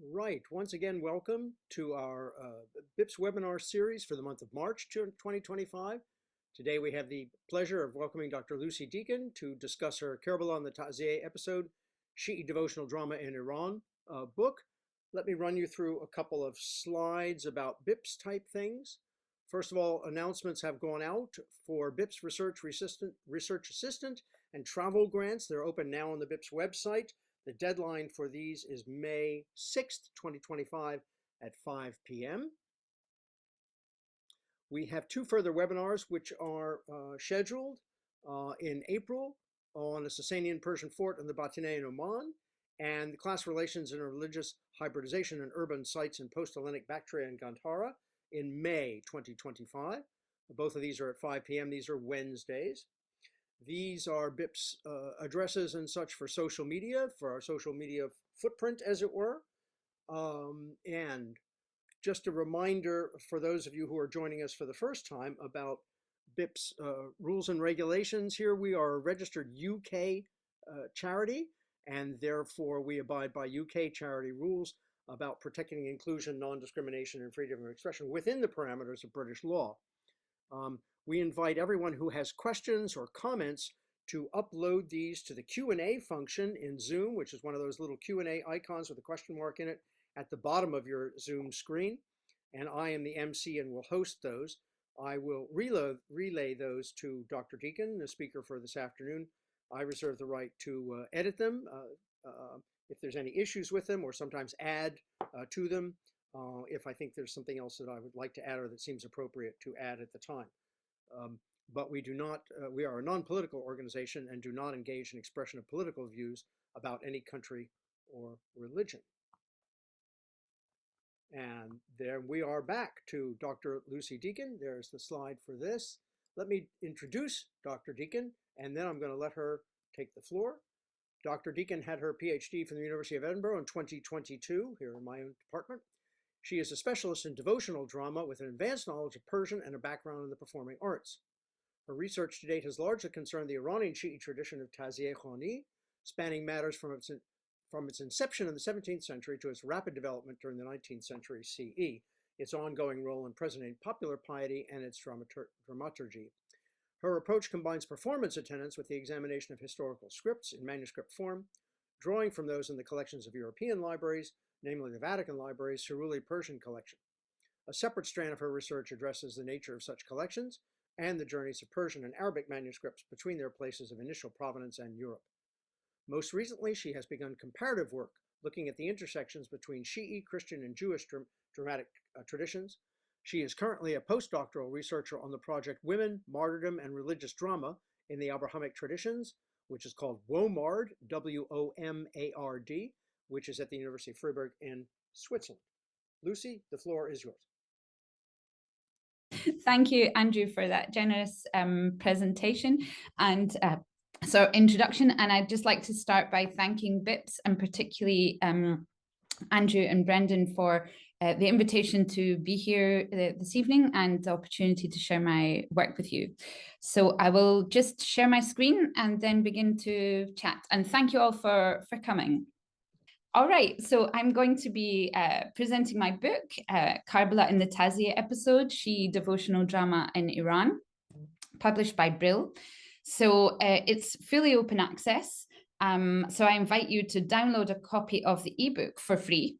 Right. Once again, welcome to our BIPS webinar series for the month of March 2025. Today we have the pleasure of welcoming Dr. Lucy Deacon to discuss her Karbala and the Taʿziyeh episode, Shi'i Devotional Drama in Iran book. Let me run you through a couple of slides about BIPS type things. First of all, announcements have gone out for BIPS Research Assistant and travel grants. They're open now on the BIPS website. The deadline for these is May 6th, 2025 at 5 p.m. We have two further webinars which are scheduled in April on the Sasanian Persian fort and the Batineh in Oman, and the class relations and religious hybridization in urban sites in post-Hellenic Bactria and Gandhara in May 2025. Both of these are at 5 p.m. These are Wednesdays. These are BIPS addresses and such for social media, for our social media footprint, as it were. And just a reminder for those of you who are joining us for the first time about BIPS rules and regulations. Here we are a registered UK charity, and therefore we abide by UK charity rules about protecting inclusion, non-discrimination, and freedom of expression within the parameters of British law. We invite everyone who has questions or comments to upload these to the Q&A function in Zoom, which is one of those little Q&A icons with a question mark in it at the bottom of your Zoom screen. And I am the MC and will host those. I will relay those to Dr. Deacon, the speaker for this afternoon. I reserve the right to edit them if there's any issues with them, or sometimes add to them if I think there's something else that I would like to add or that seems appropriate to add at the time. But we do not, we are a non-political organization and do not engage in expression of political views about any country or religion. And there we are back to Dr. Lucy Deacon. There's the slide for this. Let me introduce Dr. Deacon, and then I'm going to let her take the floor. Dr. Deacon had her PhD from the University of Edinburgh in 2022, here in my own department. She is a specialist in devotional drama with an advanced knowledge of Persian and a background in the performing arts. Her research to date has largely concerned the Iranian Shi'i tradition of Taʿziyeh Khani, spanning matters from its inception in the 17th century to its rapid development during the 19th century CE, its ongoing role in present-day popular piety, and its dramaturgy. Her approach combines performance attendance with the examination of historical scripts in manuscript form, drawing from those in the collections of European libraries, namely the Vatican Library's Cerulli Persian collection. A separate strand of her research addresses the nature of such collections and the journeys of Persian and Arabic manuscripts between their places of initial provenance and Europe. Most recently, she has begun comparative work looking at the intersections between Shi'i, Christian, and Jewish dramatic traditions. She is currently a postdoctoral researcher on the project Women, Martyrdom, and Religious Drama in the Abrahamic Traditions, which is called WOMARD, W-O-M-A-R-D, which is at the University of Freiburg in Switzerland. Lucy, the floor is yours. Thank you, Andrew, for that generous presentation and introduction. And I'd just like to start by thanking BIPS and particularly Andrew and Brendan for the invitation to be here this evening and the opportunity to share my work with you. So I will just share my screen and then begin to chat. And thank you all for coming. All right, so I'm going to be presenting my book, Karbala in the Taʿziyeh episode, Shi'i Devotional Drama in Iran, published by Brill. So it's fully open access. So I invite you to download a copy of the ebook for free.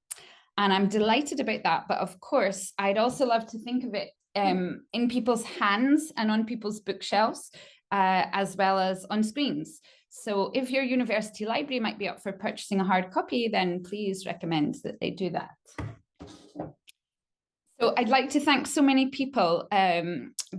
And I'm delighted about that. But of course, I'd also love to think of it in people's hands and on people's bookshelves, as well as on screens. So if your university library might be up for purchasing a hard copy, then please recommend that they do that. So I'd like to thank so many people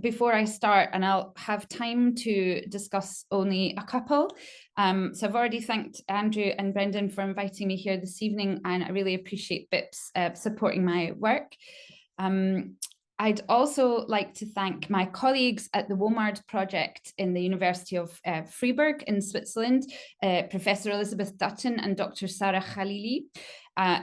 before I start, and I'll have time to discuss only a couple. So I've already thanked Andrew and Brendan for inviting me here this evening, and I really appreciate BIPS supporting my work. I'd also like to thank my colleagues at the WOMARD project in the University of Freiburg in Switzerland, Professor Elizabeth Dutton and Dr. Sarah Khalili.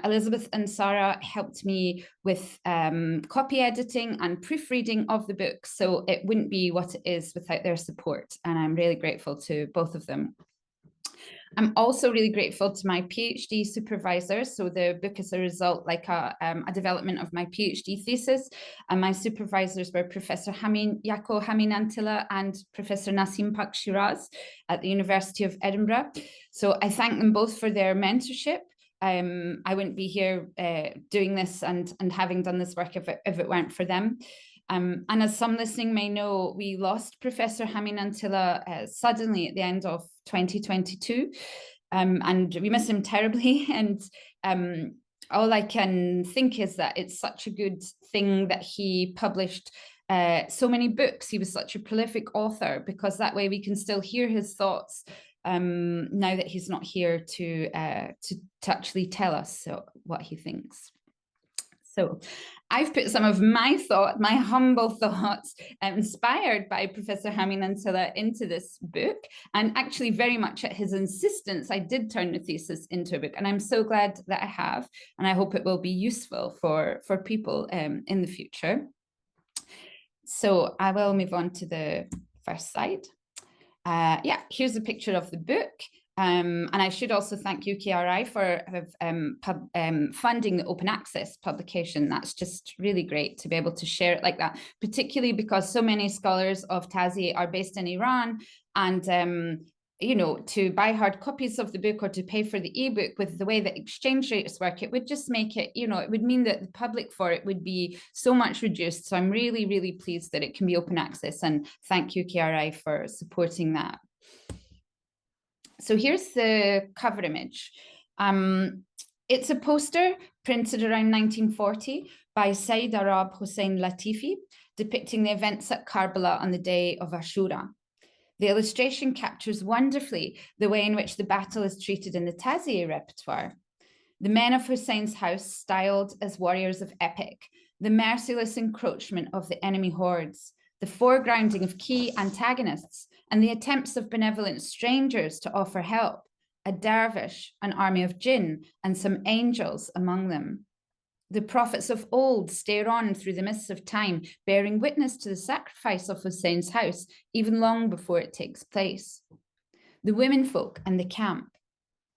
Elizabeth and Sarah helped me with copy editing and proofreading of the book, so it wouldn't be what it is without their support, and I'm really grateful to both of them. I'm also really grateful to my PhD supervisors. So the book is a result, like a development of my PhD thesis. And my supervisors were Professor Yako Haminantila and Professor Nasim Pak Shiraz at the University of Edinburgh. So I thank them both for their mentorship. I wouldn't be here doing this and having done this work if it weren't for them. And as some listening may know, we lost Professor Haminantila suddenly at the end of 2022, and we miss him terribly. And all I can think is that it's such a good thing that he published so many books. He was such a prolific author, because that way we can still hear his thoughts now that he's not here to actually tell us what he thinks. So I've put some of my humble thoughts, inspired by Professor Haminantila into this book, and actually very much at his insistence, I did turn the thesis into a book, and I'm so glad that I have, and I hope it will be useful for people in the future. So I will move on to the first slide. Yeah, here's a picture of the book. And I should also thank UKRI for funding the open access publication. That's just really great to be able to share it like that, particularly because so many scholars of Taʿziyeh are based in Iran. And, you know, to buy hard copies of the book or to pay for the ebook, with the way that exchange rates work, it would just make it, you know, it would mean that the public for it would be so much reduced. So I'm really, really pleased that it can be open access, and thank UKRI for supporting that. So here's the cover image. It's a poster printed around 1940 by Sayyid Arab Hussein Latifi, depicting the events at Karbala on the day of Ashura. The illustration captures wonderfully the way in which the battle is treated in the Taʿziyeh repertoire. The men of Hussein's house styled as warriors of epic, the merciless encroachment of the enemy hordes, the foregrounding of key antagonists, and the attempts of benevolent strangers to offer help, a dervish, an army of jinn, and some angels among them. The prophets of old stare on through the mists of time, bearing witness to the sacrifice of Hussein's house, even long before it takes place. The womenfolk and the camp.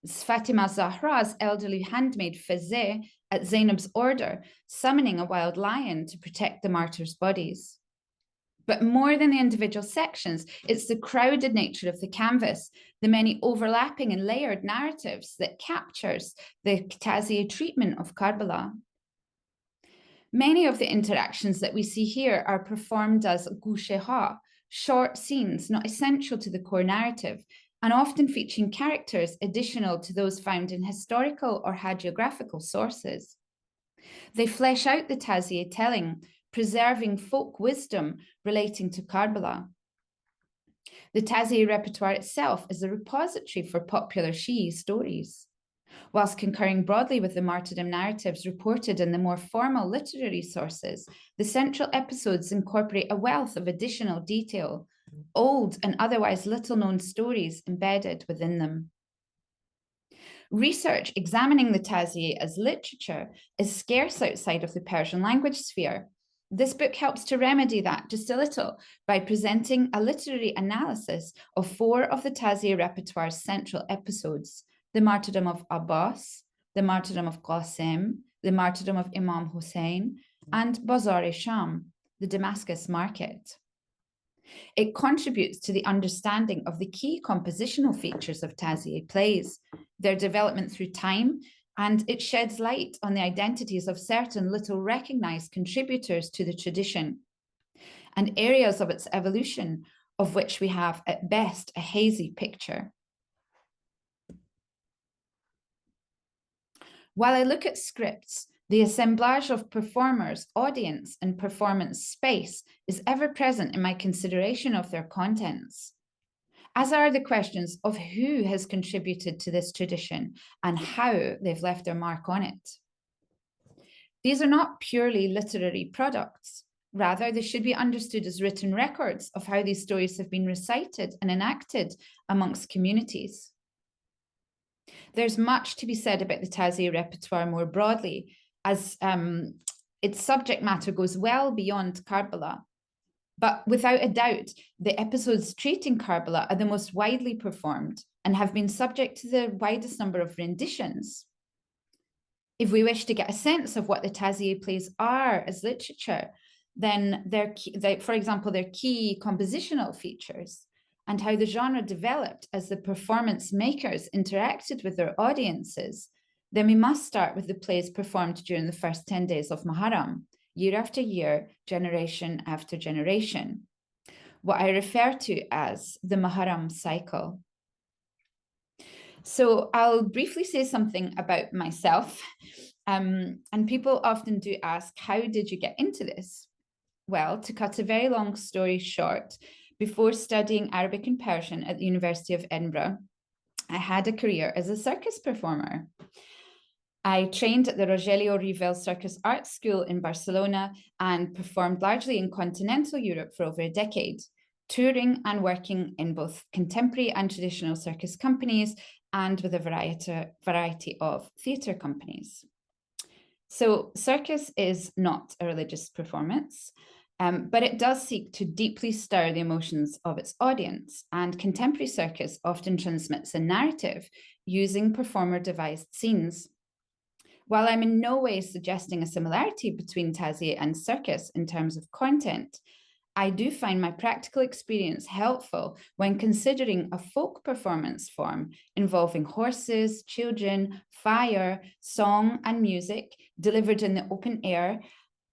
Fatima Zahra's elderly handmaid Fazeh, at Zainab's order, summoning a wild lion to protect the martyrs' bodies. But more than the individual sections, it's the crowded nature of the canvas, the many overlapping and layered narratives that captures the Taʿziyeh treatment of Karbala. Many of the interactions that we see here are performed as gusheha, short scenes not essential to the core narrative, and often featuring characters additional to those found in historical or hagiographical sources. They flesh out the Taʿziyeh telling, preserving folk wisdom relating to Karbala. The Taʿziyeh repertoire itself is a repository for popular Shi'i stories. Whilst concurring broadly with the martyrdom narratives reported in the more formal literary sources, the central episodes incorporate a wealth of additional detail, old and otherwise little-known stories embedded within them. Research examining the Taʿziyeh as literature is scarce outside of the Persian language sphere. This book helps to remedy that just a little by presenting a literary analysis of 4 of the Taʿziyeh repertoire's central episodes: the martyrdom of Abbas, the martyrdom of Qasim, the martyrdom of Imam Hussein, and Bazar-e-Sham, the Damascus market. It contributes to the understanding of the key compositional features of Taʿziyeh plays, their development through time, and it sheds light on the identities of certain little recognized contributors to the tradition and areas of its evolution of which we have at best a hazy picture. While I look at scripts, the assemblage of performers, audience, and performance space is ever present in my consideration of their contents, as are the questions of who has contributed to this tradition and how they've left their mark on it. These are not purely literary products. Rather, they should be understood as written records of how these stories have been recited and enacted amongst communities. There's much to be said about the Taʿziyeh repertoire more broadly, as its subject matter goes well beyond Karbala. But without a doubt, the episodes treating Karbala are the most widely performed and have been subject to the widest number of renditions. If we wish to get a sense of what the Taʿziyeh plays are as literature, then for example, their key compositional features and how the genre developed as the performance makers interacted with their audiences, then we must start with the plays performed during the first 10 days of Muharram, year after year, generation after generation, what I refer to as the Muharram cycle. So I'll briefly say something about myself. And people often do ask, how did you get into this? Well, to cut a very long story short, before studying Arabic and Persian at the University of Edinburgh, I had a career as a circus performer. I trained at the Rogelio Rivel Circus Arts School in Barcelona and performed largely in continental Europe for over a decade, touring and working in both contemporary and traditional circus companies and with a variety of theatre companies. So circus is not a religious performance, but it does seek to deeply stir the emotions of its audience, and contemporary circus often transmits a narrative using performer-devised scenes. While I'm in no way suggesting a similarity between Taģziyeh and circus in terms of content, I do find my practical experience helpful when considering a folk performance form involving horses, children, fire, song, and music delivered in the open air,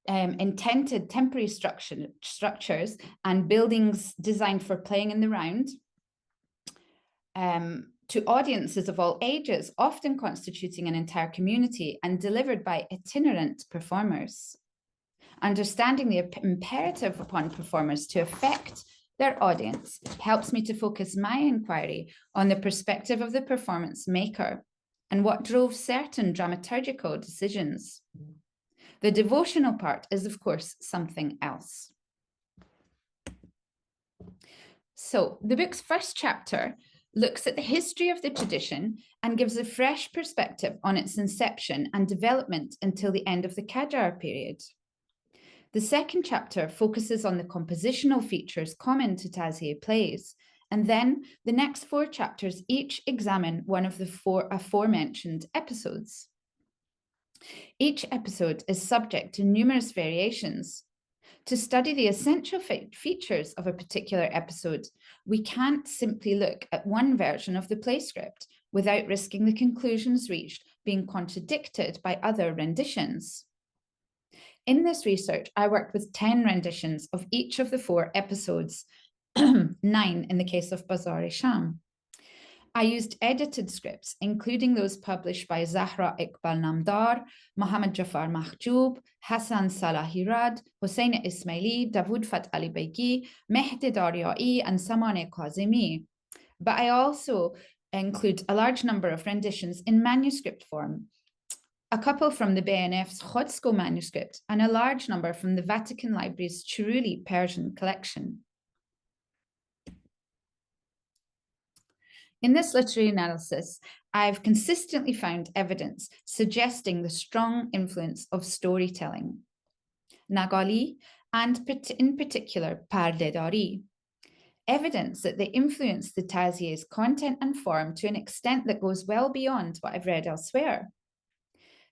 intended temporary structures and buildings designed for playing in the round, to audiences of all ages, often constituting an entire community and delivered by itinerant performers. Understanding the imperative upon performers to affect their audience helps me to focus my inquiry on the perspective of the performance maker and what drove certain dramaturgical decisions. The devotional part is, of course, something else. So the book's first chapter looks at the history of the tradition and gives a fresh perspective on its inception and development until the end of the Qajar period. The second chapter focuses on the compositional features common to Taģziyeh plays, and then the next 4 chapters each examine one of the 4 aforementioned episodes. Each episode is subject to numerous variations. To study the essential features of a particular episode, we can't simply look at one version of the play script without risking the conclusions reached being contradicted by other renditions. In this research, I worked with 10 renditions of each of the 4 episodes, 9 in the case of Qajar Iran. I used edited scripts, including those published by Zahra Iqbal Namdar, Mohammad Jafar Mahjoub, Hassan Salahirad, Hossein Ismaili, Dawood Fat Ali Begi, Mehdi Daryai, and Samane Kazemi. But I also include a large number of renditions in manuscript form, a couple from the BNF's Khodsko manuscript, and a large number from the Vatican Library's Chiruli Persian collection. In this literary analysis, I've consistently found evidence suggesting the strong influence of storytelling, Nagali, and in particular, Pardedari. Evidence that they influenced the Taģziyeh's content and form to an extent that goes well beyond what I've read elsewhere.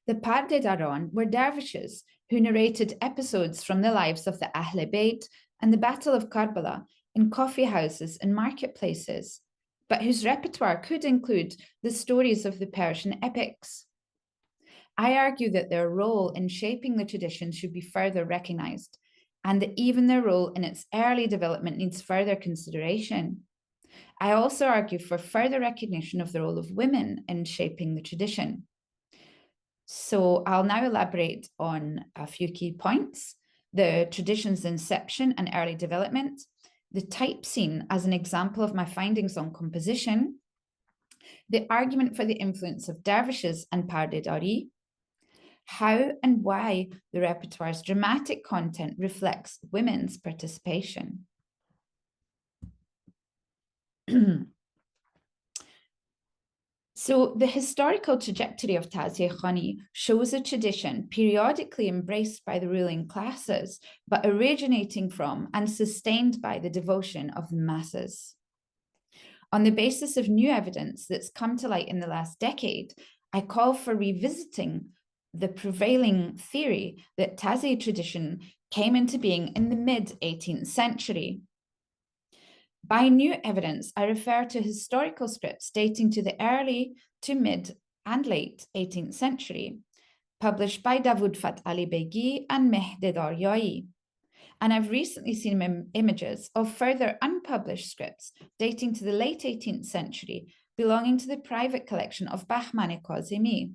The Pardedaran were dervishes who narrated episodes from the lives of the Ahl Bayt and the Battle of Karbala in coffee houses and marketplaces, but whose repertoire could include the stories of the Persian epics. I argue that their role in shaping the tradition should be further recognized, and that even their role in its early development needs further consideration. I also argue for further recognition of the role of women in shaping the tradition. So I'll now elaborate on a few key points: the tradition's inception and early development, the type scene as an example of my findings on composition, the argument for the influence of dervishes and Pardedari, how and why the repertoire's dramatic content reflects women's participation. So the historical trajectory of Taʿziyeh Khani shows a tradition periodically embraced by the ruling classes, but originating from and sustained by the devotion of the masses. On the basis of new evidence that's come to light in the last decade, I call for revisiting the prevailing theory that Taẓiyeh tradition came into being in the mid-18th century. By new evidence, I refer to historical scripts dating to the early to mid and late 18th century, published by Davud Fat Ali Beghi and Mehdi Daryai. And I've recently seen images of further unpublished scripts dating to the late 18th century, belonging to the private collection of Bahman Kazemi.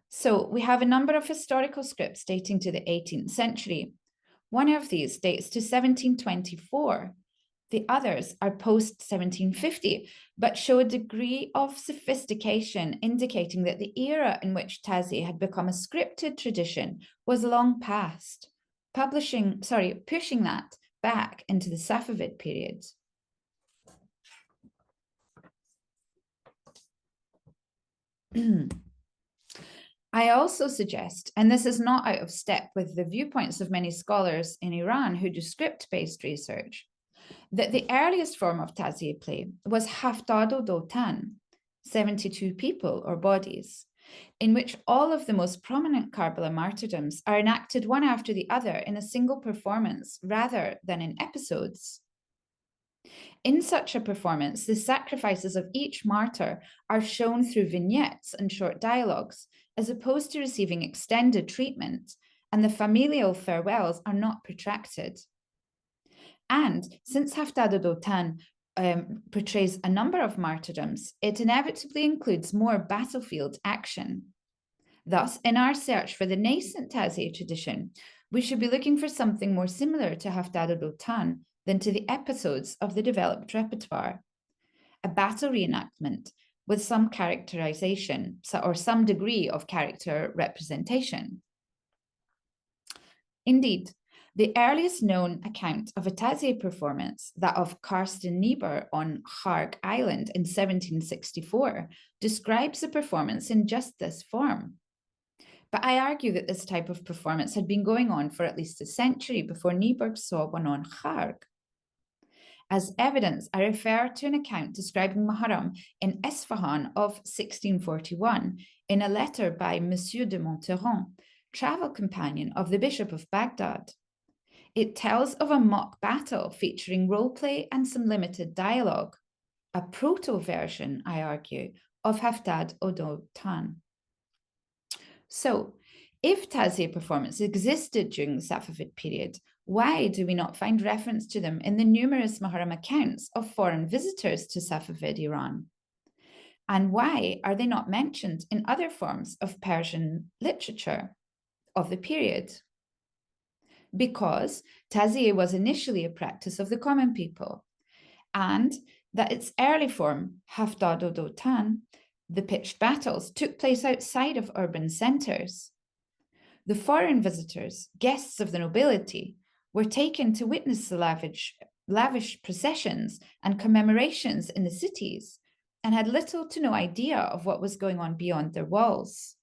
So we have a number of historical scripts dating to the 18th century. One of these dates to 1724. The others are post-1750, but show a degree of sophistication indicating that the era in which Taẓiyeh had become a scripted tradition was long past, pushing that back into the Safavid period. I also suggest, and this is not out of step with the viewpoints of many scholars in Iran who do script-based research, that the earliest form of Taẓiyeh play was Haftado Dotan, 72 people or bodies, in which all of the most prominent Karbala martyrdoms are enacted one after the other in a single performance rather than in episodes. In such a performance, the sacrifices of each martyr are shown through vignettes and short dialogues, as opposed to receiving extended treatment, and the familial farewells are not protracted. And since Haftado Dotan portrays a number of martyrdoms, it inevitably includes more battlefield action. Thus, in our search for the nascent Taẓiyeh tradition, we should be looking for something more similar to Haftado Dotan than to the episodes of the developed repertoire. A battle reenactment with some characterization or some degree of character representation. Indeed, the earliest known account of a Taẓiyeh performance, that of Karsten Niebuhr on Qajar Island in 1764, describes the performance in just this form. But I argue that this type of performance had been going on for at least a century before Niebuhr saw one on Qajar. As evidence, I refer to an account describing Muharram in Isfahan of 1641 in a letter by Monsieur de Monteron, travel companion of the Bishop of Baghdad. It tells of a mock battle featuring roleplay and some limited dialogue, a proto-version, I argue, of Haftad Odotan. So, if Taẓiyeh performances existed during the Safavid period, why do we not find reference to them in the numerous Muharram accounts of foreign visitors to Safavid Iran? And why are they not mentioned in other forms of Persian literature of the period? Because Taẓiyeh was initially a practice of the common people, and that its early form, Haftado Dotan, the pitched battles, took place outside of urban centres. The foreign visitors, guests of the nobility, were taken to witness the lavish processions and commemorations in the cities, and had little to no idea of what was going on beyond their walls.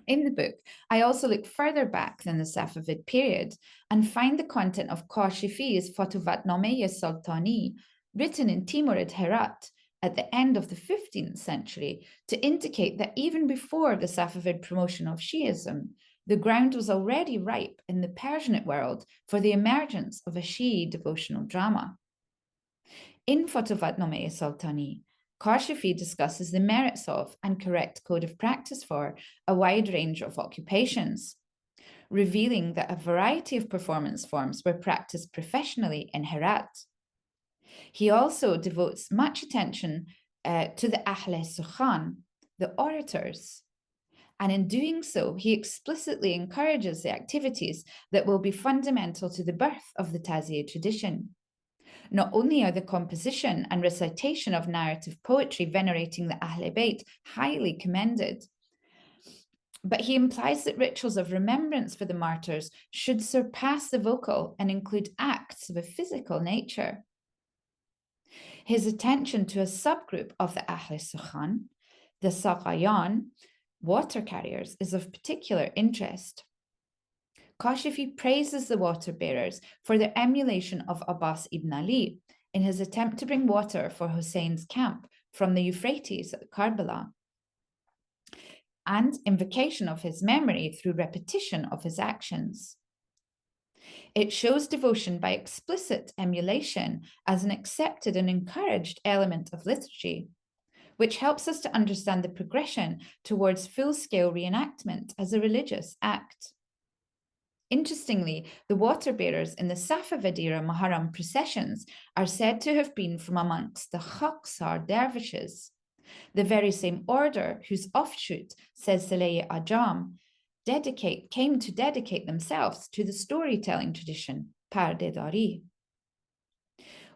In the book, I also look further back than the Safavid period and find the content of Kashifi's Fotovatnameh Sultani, written in Timurid Herat at the end of the 15th century, to indicate that even before the Safavid promotion of Shi'ism, the ground was already ripe in the Persianate world for the emergence of a Shi'i devotional drama. In Fotovatnameh Sultani, Kashifi discusses the merits of and correct code of practice for a wide range of occupations, revealing that a variety of performance forms were practiced professionally in Herat. He also devotes much attention to the Ahle Sukhan, the orators, and in doing so, he explicitly encourages the activities that will be fundamental to the birth of the Taẓiyeh tradition. Not only are the composition and recitation of narrative poetry venerating the Ahle Bayt highly commended, but he implies that rituals of remembrance for the martyrs should surpass the vocal and include acts of a physical nature. his attention to a subgroup of the Ahl Sukhan, the Saqayan, water carriers, is of particular interest. Kashifi praises the water bearers for their emulation of Abbas ibn Ali in his attempt to bring water for Hussein's camp from the Euphrates at Karbala, and invocation of his memory through repetition of his actions. It shows devotion by explicit emulation as an accepted and encouraged element of liturgy, which helps us to understand the progression towards full-scale reenactment as a religious act. Interestingly, the water bearers in the Safavid era Muharram processions are said to have been from amongst the Qajar dervishes, the very same order whose offshoot, says Saleh Ajam, came to dedicate themselves to the storytelling tradition, Pardedari.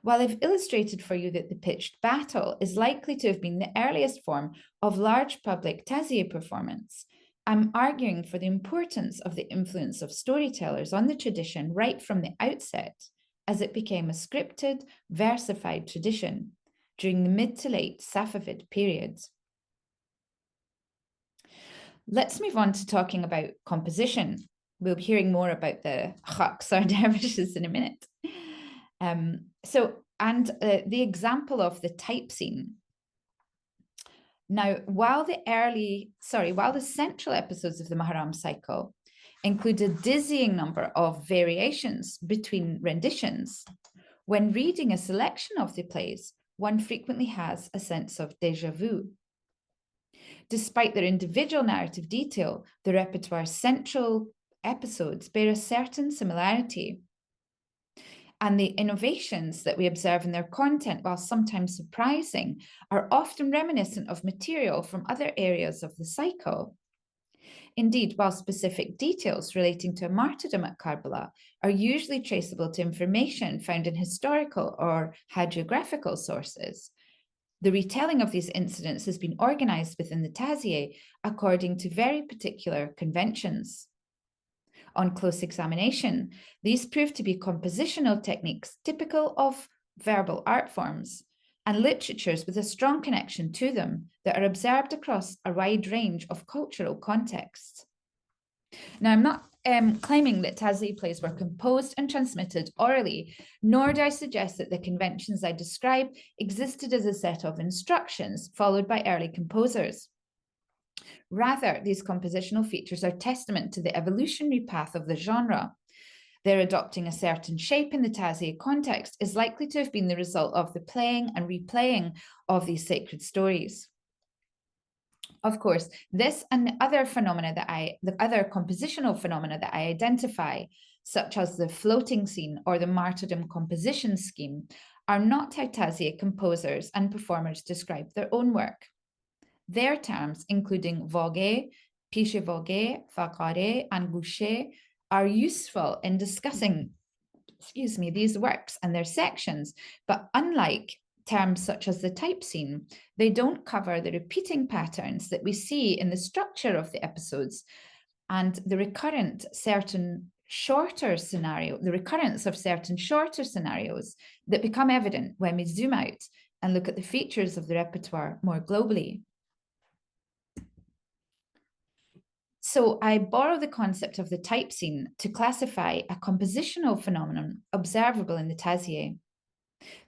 While I've illustrated for you that the pitched battle is likely to have been the earliest form of large public Taʿziyeh performance, I'm arguing for the importance of the influence of storytellers on the tradition right from the outset, as it became a scripted, versified tradition during the mid to late Safavid periods. Let's move on to talking about composition. We'll be hearing more about the Qajar dervishes in a minute. The example of the type scene. Now, while the central episodes of the Muharram cycle include a dizzying number of variations between renditions, when reading a selection of the plays, one frequently has a sense of déjà vu. Despite their individual narrative detail, the repertoire's central episodes bear a certain similarity. And the innovations that we observe in their content, while sometimes surprising, are often reminiscent of material from other areas of the cycle. Indeed, while specific details relating to a martyrdom at Karbala are usually traceable to information found in historical or hagiographical sources, the retelling of these incidents has been organized within the Taʿziyeh according to very particular conventions. On close examination, these prove to be compositional techniques typical of verbal art forms and literatures with a strong connection to them that are observed across a wide range of cultural contexts. Now, I'm not claiming that Taʿziyeh plays were composed and transmitted orally, nor do I suggest that the conventions I describe existed as a set of instructions followed by early composers. Rather, these compositional features are testament to the evolutionary path of the genre. Their adopting a certain shape in the Taʿziyeh context is likely to have been the result of the playing and replaying of these sacred stories. Of course, this and the other compositional phenomena that I identify, such as the floating scene or the martyrdom composition scheme, are not how Taʿziyeh composers and performers describe their own work. Their terms, including vogué, piche vogué, faqare, and gouché, are useful in discussing, these works and their sections, but unlike terms such as the type scene, they don't cover the repeating patterns that we see in the structure of the episodes and the recurrence of certain shorter scenarios that become evident when we zoom out and look at the features of the repertoire more globally. So I borrow the concept of the type scene to classify a compositional phenomenon observable in the Taʿziyeh.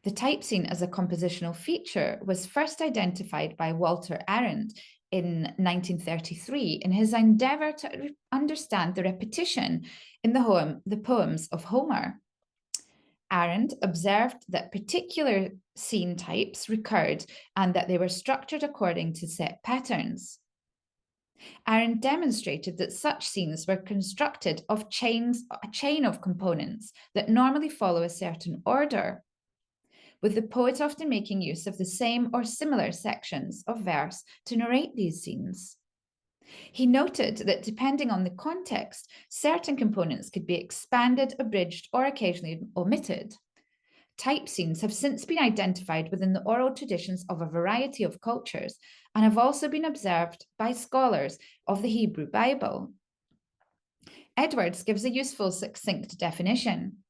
The type scene as a compositional feature was first identified by Walter Arend in 1933 in his endeavour to understand the repetition in the poems of Homer. Arend observed that particular scene types recurred and that they were structured according to set patterns. Arend demonstrated that such scenes were constructed of a chain of components that normally follow a certain order, with the poet often making use of the same or similar sections of verse to narrate these scenes. He noted that depending on the context, certain components could be expanded, abridged, or occasionally omitted. Type scenes have since been identified within the oral traditions of a variety of cultures and have also been observed by scholars of the Hebrew Bible. Edwards gives a useful, succinct definition.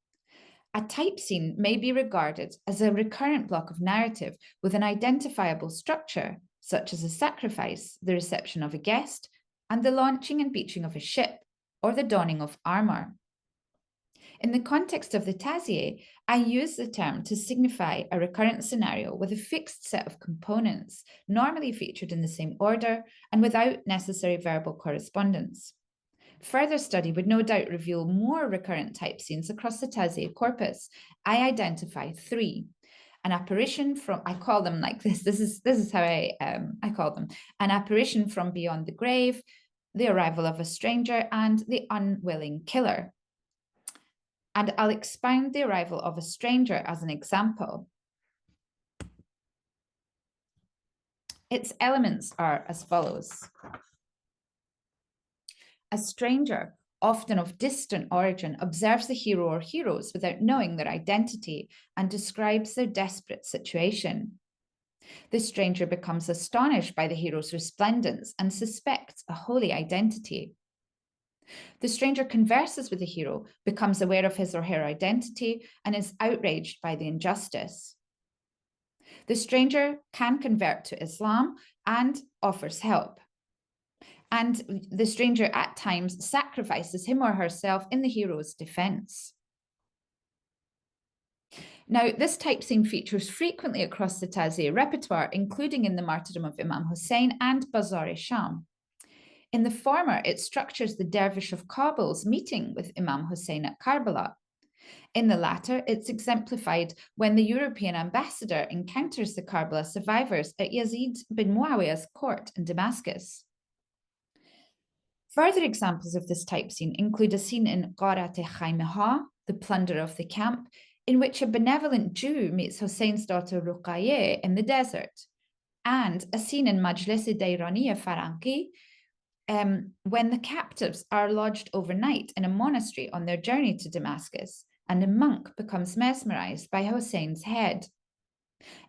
A type scene may be regarded as a recurrent block of narrative with an identifiable structure, such as a sacrifice, the reception of a guest, and the launching and beaching of a ship, or the donning of armor. In the context of the Taʿziyeh, I use the term to signify a recurrent scenario with a fixed set of components, normally featured in the same order and without necessary verbal correspondence. Further study would no doubt reveal more recurrent type scenes across the Taʿziyeh corpus. I identify 3. An apparition from, I call them like this, this is how I call them, an apparition from beyond the grave, the arrival of a stranger, and the unwilling killer. And I'll expound the arrival of a stranger as an example. Its elements are as follows. A stranger, often of distant origin, observes the hero or heroes without knowing their identity and describes their desperate situation. The stranger becomes astonished by the hero's resplendence and suspects a holy identity. The stranger converses with the hero, becomes aware of his or her identity, and is outraged by the injustice. The stranger can convert to Islam and offers help. And the stranger at times sacrifices him or herself in the hero's defense. Now, this type scene features frequently across the Taʿziyeh repertoire, including in the martyrdom of Imam Hussein and Qajar. In the former, it structures the dervish of Kabil's meeting with Imam Hussein at Karbala. In the latter, it's exemplified when the European ambassador encounters the Karbala survivors at Yazid bin Muawiyah's court in Damascus. Further examples of this type scene include a scene in Gharat Khaymeha, the plunder of the camp, in which a benevolent Jew meets Hussein's daughter Ruqayyeh in the desert, and a scene in Majlis Dairaniya Faranqi, when the captives are lodged overnight in a monastery on their journey to Damascus, and a monk becomes mesmerized by Hussein's head.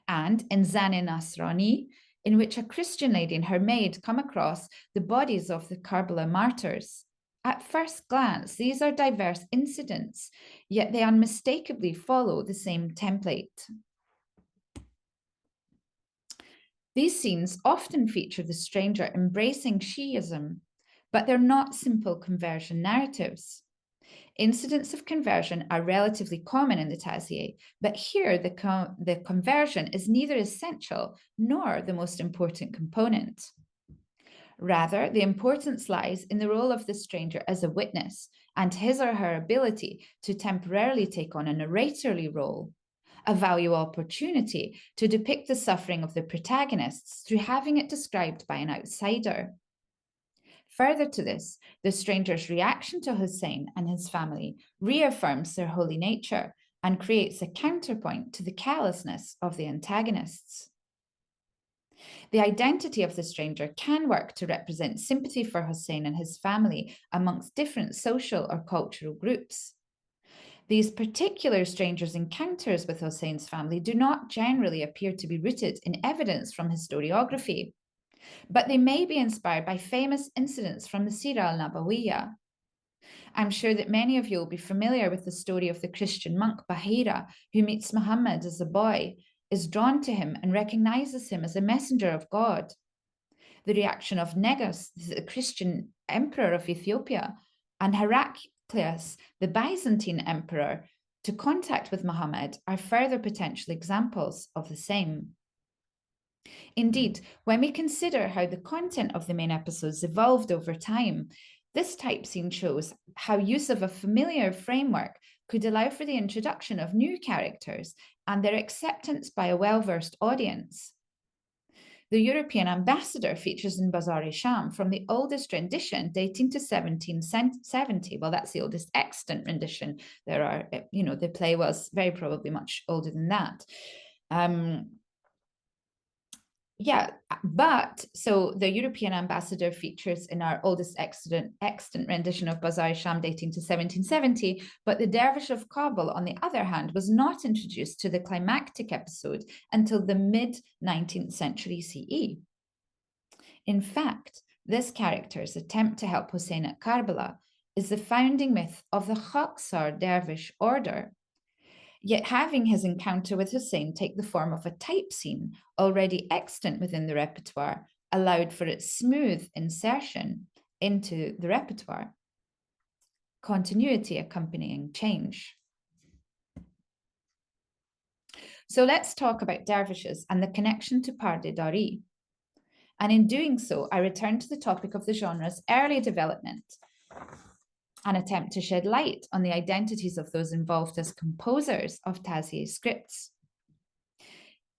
And in Zan-e Nasrani, in which a Christian lady and her maid come across the bodies of the Karbala martyrs. At first glance, these are diverse incidents, yet they unmistakably follow the same template. These scenes often feature the stranger embracing Shi'ism, but they're not simple conversion narratives. Incidents of conversion are relatively common in the Taʿziyeh, but here the conversion is neither essential nor the most important component. Rather, the importance lies in the role of the stranger as a witness and his or her ability to temporarily take on a narratorly role, a valuable opportunity to depict the suffering of the protagonists through having it described by an outsider. Further to this, the stranger's reaction to Hussein and his family reaffirms their holy nature and creates a counterpoint to the callousness of the antagonists. The identity of the stranger can work to represent sympathy for Hussein and his family amongst different social or cultural groups. These particular strangers' encounters with Hussein's family do not generally appear to be rooted in evidence from historiography, but they may be inspired by famous incidents from the Sirah al-Nabawiyya. I'm sure that many of you will be familiar with the story of the Christian monk Bahira, who meets Muhammad as a boy, is drawn to him and recognizes him as a messenger of God. The reaction of Negus, the Christian emperor of Ethiopia, and Heraclius, the Byzantine emperor, to contact with Muhammad are further potential examples of the same. Indeed, when we consider how the content of the main episodes evolved over time, this type scene shows how use of a familiar framework could allow for the introduction of new characters and their acceptance by a well-versed audience. The European ambassador features in Qajar from the oldest rendition dating to 1770. Well, that's the oldest extant rendition. There are, the play was very probably much older than that. So the European ambassador features in our oldest extant rendition of Qajar dating to 1770, but the dervish of Kabul, on the other hand, was not introduced to the climactic episode until the mid-19th century CE. In fact, this character's attempt to help Hussein at Karbala is the founding myth of the Qajar dervish order. Yet having his encounter with Hussein take the form of a type scene already extant within the repertoire allowed for its smooth insertion into the repertoire. Continuity accompanying change. So let's talk about dervishes and the connection to pardedari. And in doing so, I return to the topic of the genre's early development and attempt to shed light on the identities of those involved as composers of Taʿziyeh scripts.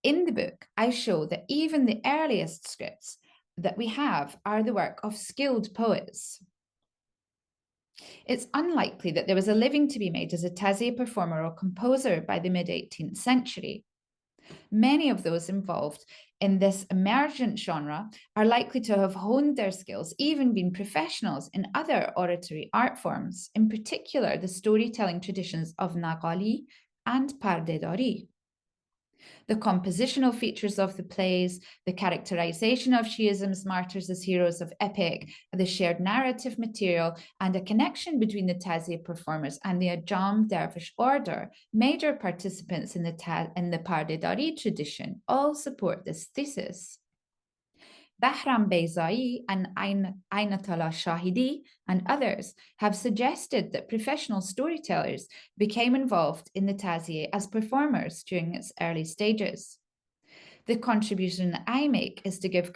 In the book, I show that even the earliest scripts that we have are the work of skilled poets. It's unlikely that there was a living to be made as a Taʿziyeh performer or composer by the mid-18th century. Many of those involved in this emergent genre are likely to have honed their skills, even been professionals in other oratory art forms, in particular the storytelling traditions of Nagali and pardedari. The compositional features of the plays, the characterization of Shi'ism's martyrs as heroes of epic, the shared narrative material, and a connection between the Taʿziyeh performers and the Ajam dervish order, major participants in the pardedari tradition, all support this thesis. Bahram Beyzai and Aynatullah Shahidi and others have suggested that professional storytellers became involved in the Taʿziyeh as performers during its early stages. The contribution that I make is to give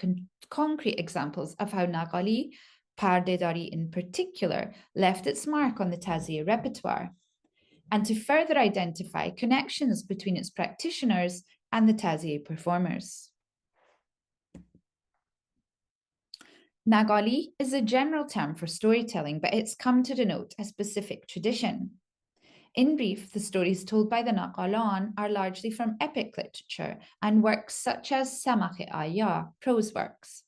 concrete examples of how Nagali, pardedari in particular, left its mark on the Taʿziyeh repertoire, and to further identify connections between its practitioners and the Taʿziyeh performers. Nagali is a general term for storytelling, but it's come to denote a specific tradition. In brief, the stories told by the Naqalan are largely from epic literature and works such as Samagh-e Aya, prose works.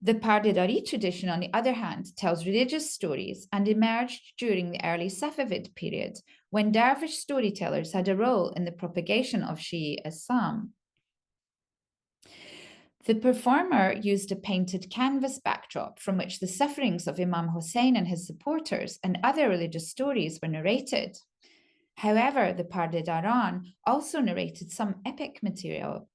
The pardedari tradition, on the other hand, tells religious stories and emerged during the early Safavid period, when dervish storytellers had a role in the propagation of Shi'i Islam. The performer used a painted canvas backdrop from which the sufferings of Imam Hussein and his supporters and other religious stories were narrated. However, the Pardedaran also narrated some epic material.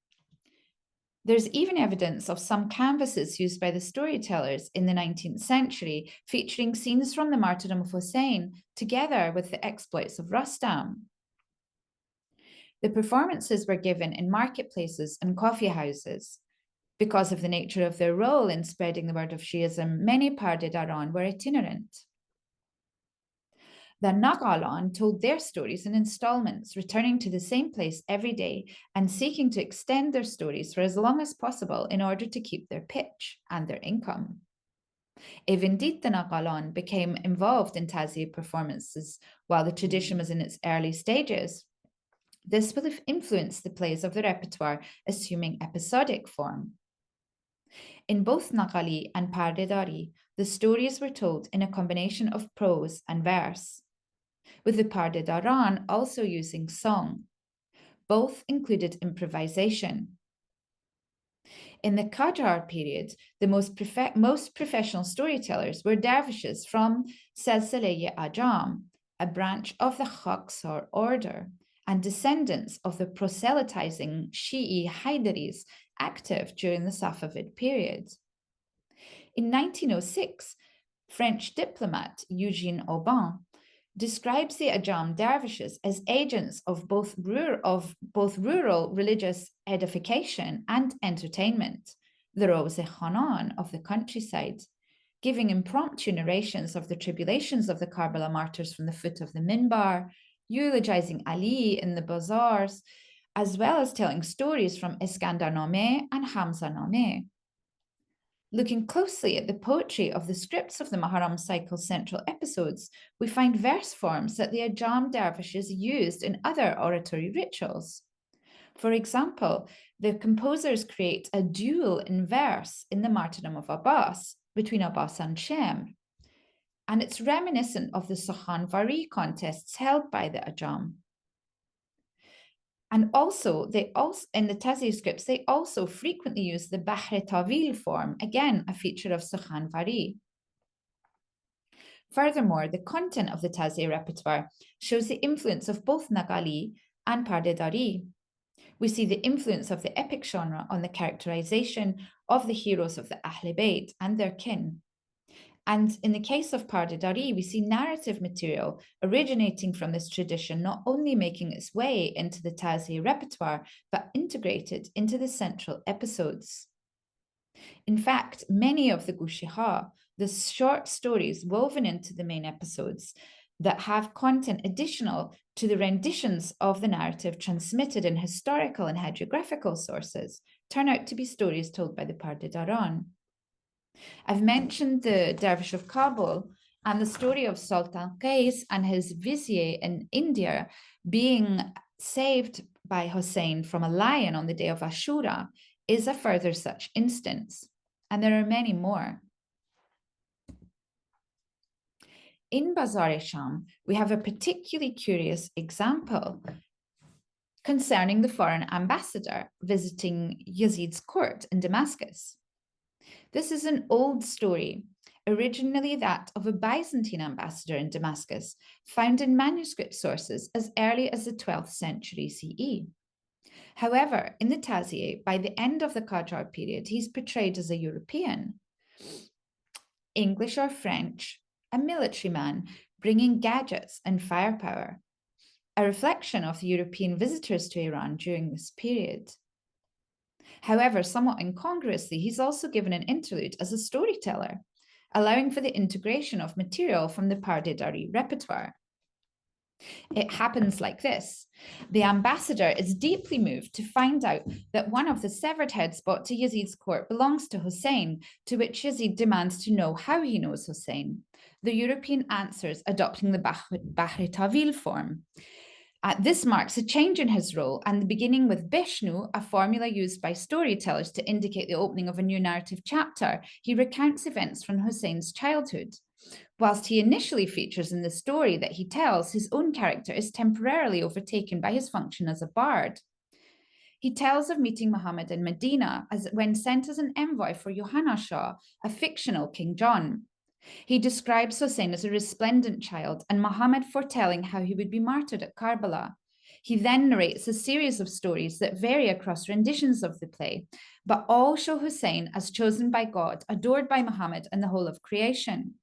There's even evidence of some canvases used by the storytellers in the 19th century featuring scenes from the martyrdom of Hussein together with the exploits of Rustam. The performances were given in marketplaces and coffee houses. Because of the nature of their role in spreading the word of Shi'ism, many Pardedaran were itinerant. The Naqalan told their stories in installments, returning to the same place every day and seeking to extend their stories for as long as possible in order to keep their pitch and their income. If indeed the Naqalan became involved in Taʿziyeh performances while the tradition was in its early stages, this will have influenced the plays of the repertoire, assuming episodic form. In both Nagali and Pardedari, the stories were told in a combination of prose and verse, with the Pardedaran also using song. Both included improvisation. In the Qajar period, the most professional storytellers were dervishes from Silsile-e Ajam, a branch of the Qajar order, and descendants of the proselytizing Shi'i Haidaris active during the Safavid period. In 1906, French diplomat Eugène Aubin describes the Ajam dervishes as agents of both rural religious edification and entertainment, the Rose-e-Khanan of the countryside, giving impromptu narrations of the tribulations of the Karbala martyrs from the foot of the minbar, eulogizing Ali in the bazaars, as well as telling stories from Iskandar-Nameh and Hamza-Nameh. Looking closely at the poetry of the scripts of the Muharram cycle's central episodes, we find verse forms that the Ajam dervishes used in other oratory rituals. For example, the composers create a duel in verse in the martyrdom of Abbas between Abbas and Shem, and it's reminiscent of the Sukhan-Vari contests held by the Ajam. And also, in the Taẓiyeh scripts, they also frequently use the Bahr Tawil form, again, a feature of Sukhan-Vari. Furthermore, the content of the Taज़iyeh repertoire shows the influence of both Nagali and Pardedari. We see the influence of the epic genre on the characterization of the heroes of the Ahl Bayt and their kin. And in the case of Pardedari, we see narrative material originating from this tradition not only making its way into the Taẓiyeh repertoire, but integrated into the central episodes. In fact, many of the Gushiha, the short stories woven into the main episodes that have content additional to the renditions of the narrative transmitted in historical and hagiographical sources, turn out to be stories told by the Pardedaran. I've mentioned the Dervish of Kabul, and the story of Sultan Qais and his vizier in India being saved by Hussein from a lion on the day of Ashura is a further such instance, and there are many more. In Bazar-e-Sham, we have a particularly curious example concerning the foreign ambassador visiting Yazid's court in Damascus. This is an old story, originally that of a Byzantine ambassador in Damascus, found in manuscript sources as early as the 12th century CE. However, in the Taẓiyeh, by the end of the Qajar period, he's portrayed as a European, English or French, a military man bringing gadgets and firepower, a reflection of the European visitors to Iran during this period. However, somewhat incongruously, he's also given an interlude as a storyteller, allowing for the integration of material from the Pardedari repertoire. It happens like this. The ambassador is deeply moved to find out that one of the severed heads brought to Yazid's court belongs to Hussein, to which Yazid demands to know how he knows Hussein. The European answers, adopting the Bahri Tawil form. This marks a change in his role and the beginning with Bishnu, a formula used by storytellers to indicate the opening of a new narrative chapter. He recounts events from Hussein's childhood. Whilst he initially features in the story that he tells, his own character is temporarily overtaken by his function as a bard. He tells of meeting Muhammad in Medina when sent as an envoy for Johanna Shah, a fictional King John. He describes Hussein as a resplendent child and Muhammad foretelling how he would be martyred at Karbala. He then narrates a series of stories that vary across renditions of the play, but all show Hussein as chosen by God, adored by Muhammad and the whole of creation.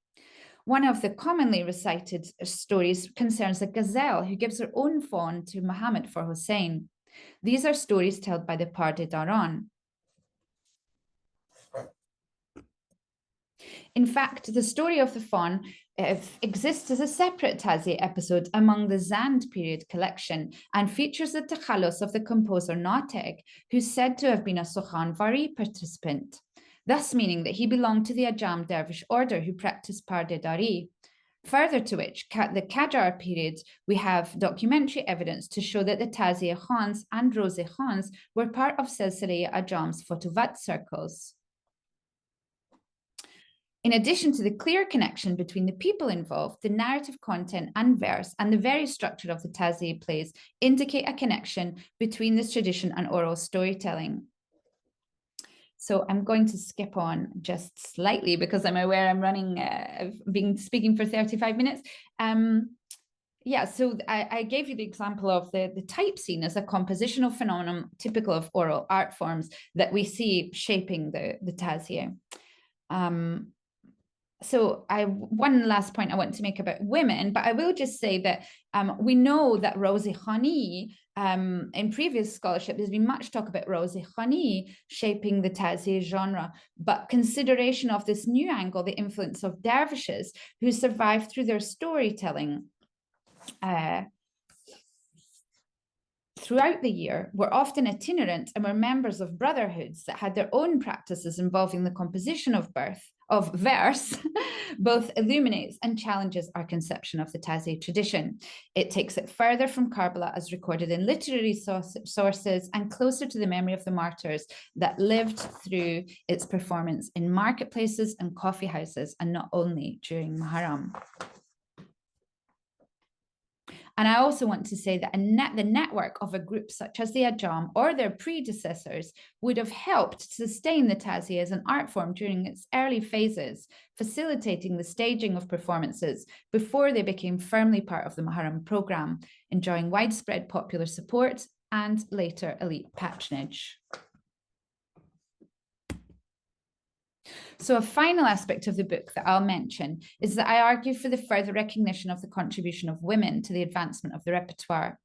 One of the commonly recited stories concerns a gazelle who gives her own fawn to Muhammad for Hussein. These are stories told by the Pardedaran. In fact, the story of the fawn exists as a separate Taẓiyeh episode among the Zand period collection and features the takhalus of the composer Nateg, who's said to have been a Sukhanvari participant, thus meaning that he belonged to the Ajam dervish order who practiced Pardedari. Further to which, the Qajar period, we have documentary evidence to show that the Taẓiyeh Khans and Roze Khans were part of Silsile Ajam's Fotovat circles. In addition to the clear connection between the people involved, the narrative content and verse and the very structure of the Taẓiyeh plays indicate a connection between this tradition and oral storytelling. So I'm going to skip on just slightly because I'm aware I'm running, speaking for 35 minutes. So I gave you the example of the type scene as a compositional phenomenon typical of oral art forms that we see shaping the Taẓiyeh. So one last point I want to make about women, but I will just say that we know that Roze Khani, in previous scholarship, there's been much talk about Roze Khani shaping the Taẓiyeh genre, but consideration of this new angle, the influence of dervishes who survived through their storytelling throughout the year, were often itinerant and were members of brotherhoods that had their own practices involving the composition of verse, both illuminates and challenges our conception of the Taẓiyeh tradition. It takes it further from Karbala as recorded in literary sources and closer to the memory of the martyrs that lived through its performance in marketplaces and coffee houses, and not only during Muharram. And I also want to say that the network of a group such as the Ajam or their predecessors would have helped sustain the Taẓiyeh as an art form during its early phases, facilitating the staging of performances before they became firmly part of the Muharram program, enjoying widespread popular support and later elite patronage. So a final aspect of the book that I'll mention is that I argue for the further recognition of the contribution of women to the advancement of the repertoire.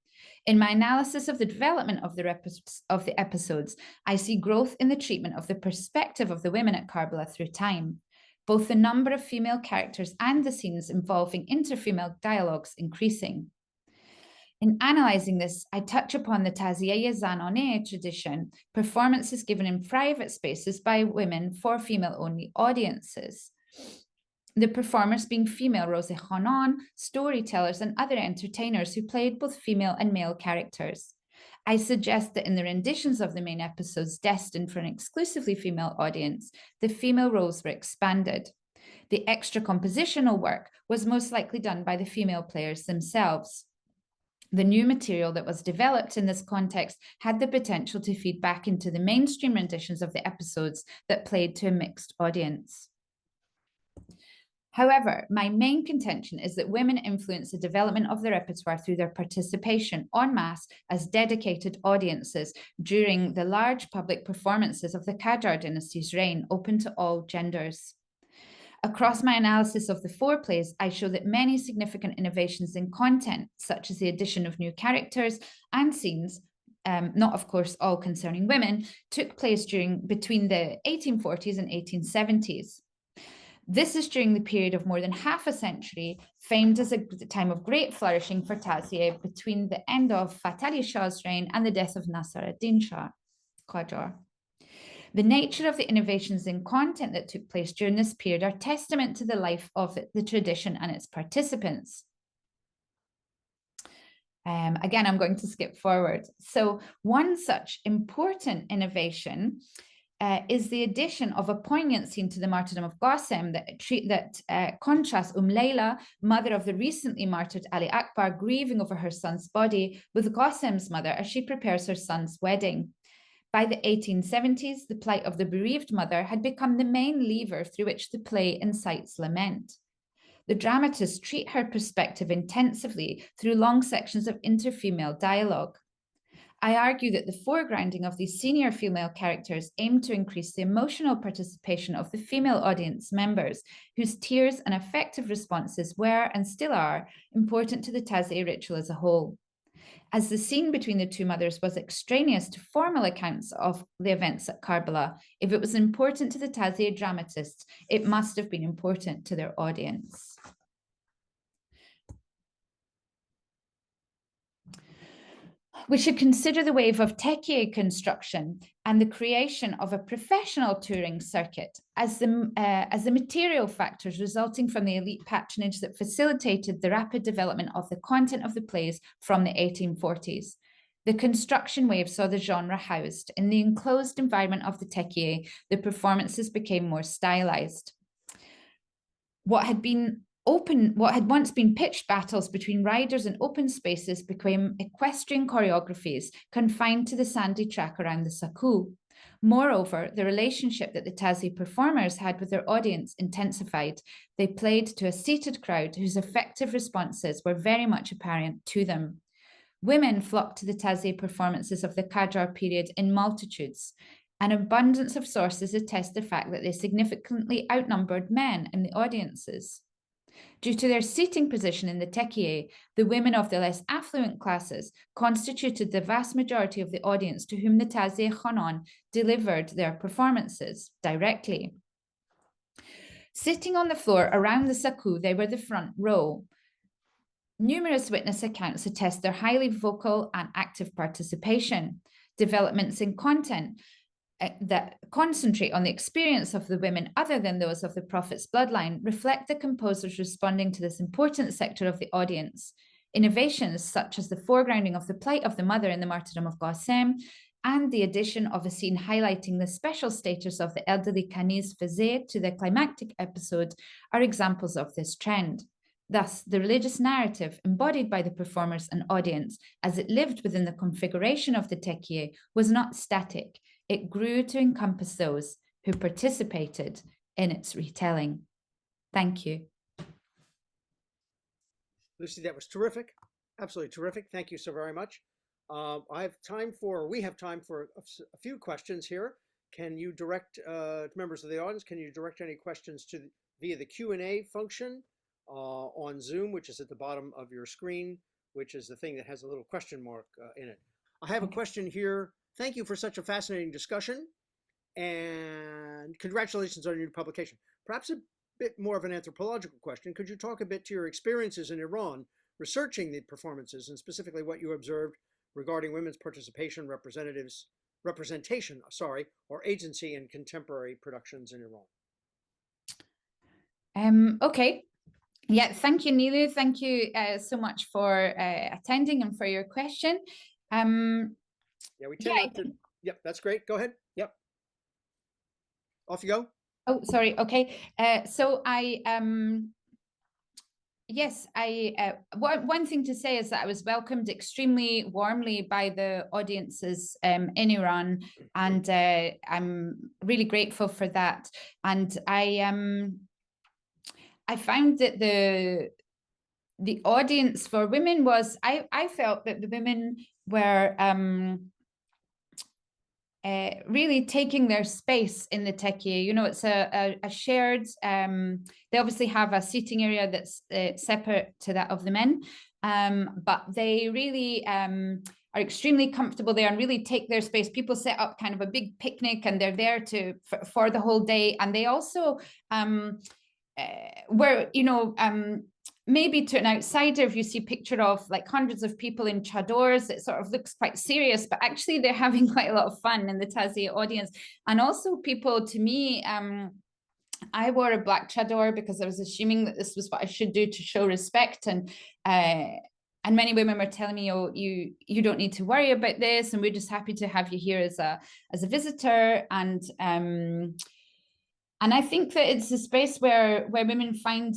In my analysis of the development of the episodes, I see growth in the treatment of the perspective of the women at Karbala through time. Both the number of female characters and the scenes involving inter-female dialogues increasing. In analysing this, I touch upon the Taẓiyeh Zanoneh tradition, performances given in private spaces by women for female-only audiences. The performers being female Roze Khanan, storytellers and other entertainers who played both female and male characters. I suggest that in the renditions of the main episodes destined for an exclusively female audience, the female roles were expanded. The extra compositional work was most likely done by the female players themselves. The new material that was developed in this context had the potential to feed back into the mainstream renditions of the episodes that played to a mixed audience. However, my main contention is that women influence the development of the repertoire through their participation en masse as dedicated audiences during the large public performances of the Qajar dynasty's reign, open to all genders. Across my analysis of the 4 plays, I show that many significant innovations in content, such as the addition of new characters and scenes, not of course all concerning women, took place between the 1840s and 1870s. This is during the period of more than half a century, famed as a time of great flourishing for Taẓiyeh between the end of Fath Ali Shah's reign and the death of Nasr ad-Din Shah, Qajar. The nature of the innovations in content that took place during this period are testament to the life of the tradition and its participants. Again, I'm going to skip forward. So one such important innovation is the addition of a poignant scene to the martyrdom of Qasim that contrasts Layla, mother of the recently martyred Ali Akbar, grieving over her son's body, with Qasim's mother as she prepares her son's wedding. By the 1870s, the plight of the bereaved mother had become the main lever through which the play incites lament. The dramatists treat her perspective intensively through long sections of inter-female dialogue. I argue that the foregrounding of these senior female characters aimed to increase the emotional participation of the female audience members, whose tears and effective responses were and still are important to the Taẓiyeh ritual as a whole. As the scene between the two mothers was extraneous to formal accounts of the events at Karbala, if it was important to the Taẓiyeh dramatists, it must have been important to their audience. We should consider the wave of techiye construction and the creation of a professional touring circuit as the material factors resulting from the elite patronage that facilitated the rapid development of the content of the plays from the 1840s. The construction wave saw the genre housed in the enclosed environment of the techiye. The performances became more stylized. What had once been pitched battles between riders in open spaces became equestrian choreographies confined to the sandy track around the Saku. Moreover, the relationship that the Taẓiyeh performers had with their audience intensified. They played to a seated crowd whose effective responses were very much apparent to them. Women flocked to the Taẓiyeh performances of the Qajar period in multitudes. An abundance of sources attest the fact that they significantly outnumbered men in the audiences. Due to their seating position in the techiye, the women of the less affluent classes constituted the vast majority of the audience to whom the Taẓiyeh Khanan delivered their performances directly. Sitting on the floor around the Saku, they were the front row. Numerous witness accounts attest their highly vocal and active participation. Developments in content that concentrate on the experience of the women other than those of the Prophet's bloodline reflect the composers responding to this important sector of the audience. Innovations such as the foregrounding of the plight of the mother in the martyrdom of Qasim and the addition of a scene highlighting the special status of the elderly Kaniz Fazeh to the climactic episode are examples of this trend. Thus, the religious narrative embodied by the performers and audience as it lived within the configuration of the Taḥziyeh was not static. It grew to encompass those who participated in its retelling. Thank you. Lucy, that was terrific. Absolutely terrific. Thank you so very much. We have time for a few questions here. Can you direct members of the audience? Can you direct any questions via the Q&A function on Zoom, which is at the bottom of your screen, which is the thing that has a little question mark in it. I have a question here. Thank you for such a fascinating discussion, and congratulations on your new publication. Perhaps a bit more of an anthropological question. Could you talk a bit to your experiences in Iran researching the performances, and specifically what you observed regarding women's participation, representation, or agency in contemporary productions in Iran? Okay. Yeah, thank you, Nilu. Thank you so much for attending and for your question. Yeah, we tend not to. Yep, that's great. Go ahead. Yep. Off you go. Oh, sorry. Okay. So one thing to say is that I was welcomed extremely warmly by the audiences in Iran, and I'm really grateful for that. And I found that the audience for women was, I felt that the women were really taking their space in the Taḥziyeh. You know, it's a shared, they obviously have a seating area that's separate to that of the men, but they really are extremely comfortable there and really take their space. People set up kind of a big picnic and they're there for the whole day. And they also where, you know, maybe to an outsider, if you see a picture of like hundreds of people in chadors, it sort of looks quite serious, but actually they're having quite a lot of fun in the Taḥziyeh audience. And also people, to me, I wore a black chador because I was assuming that this was what I should do to show respect. And many women were telling me, oh, you don't need to worry about this, and we're just happy to have you here as a visitor. And I think that it's a space where women find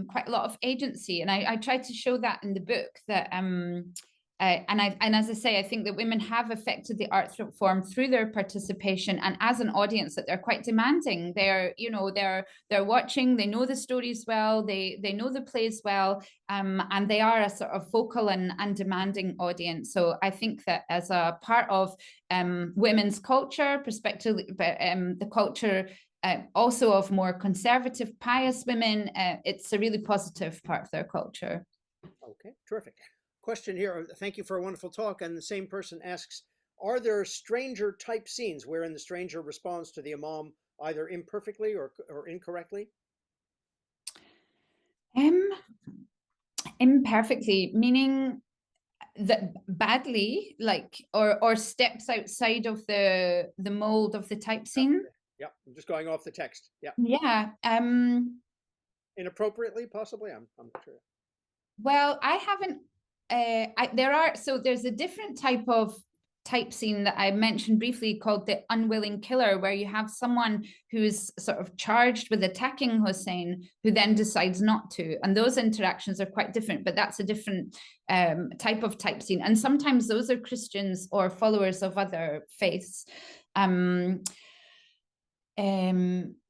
quite a lot of agency, and I try to show that in the book. That and as I say, I think that women have affected the art form through their participation, and as an audience, that they're quite demanding. They're watching, they know the stories well, they know the plays well, and they are a sort of vocal and demanding audience. So I think that as a part of women's culture, perspective, the culture. Also of more conservative, pious women, it's a really positive part of their culture. Okay, terrific. Question here. Thank you for a wonderful talk. And the same person asks, are there stranger type scenes wherein the stranger responds to the imam either imperfectly or incorrectly? Imperfectly, meaning that badly, like, or steps outside of the mold of the type scene. Okay. Yep, I'm just going off the text. Yeah. Yeah. Inappropriately, possibly. I'm not sure. Well, I haven't. There's a different type scene that I mentioned briefly called the unwilling killer, where you have someone who's sort of charged with attacking Hussein, who then decides not to, and those interactions are quite different. But that's a different type scene, and sometimes those are Christians or followers of other faiths.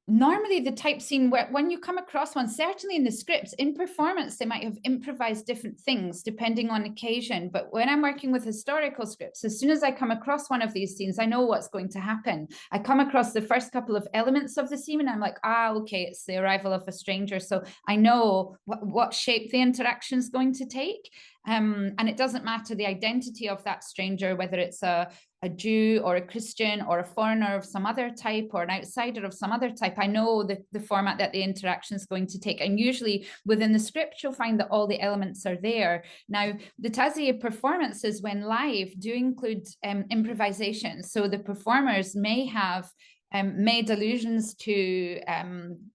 Normally the type scene, when you come across one, certainly in the scripts, in performance, they might have improvised different things depending on occasion. But when I'm working with historical scripts, as soon as I come across one of these scenes, I know what's going to happen. I come across the first couple of elements of the scene and I'm like, okay, it's the arrival of a stranger. So I know what shape the interaction is going to take. And it doesn't matter the identity of that stranger, whether it's a Jew or a Christian or a foreigner of some other type or an outsider of some other type. I know the format that the interaction is going to take. And usually within the script, you'll find that all the elements are there. Now, the Taḥziyeh performances, when live, do include improvisation. So the performers may have made allusions to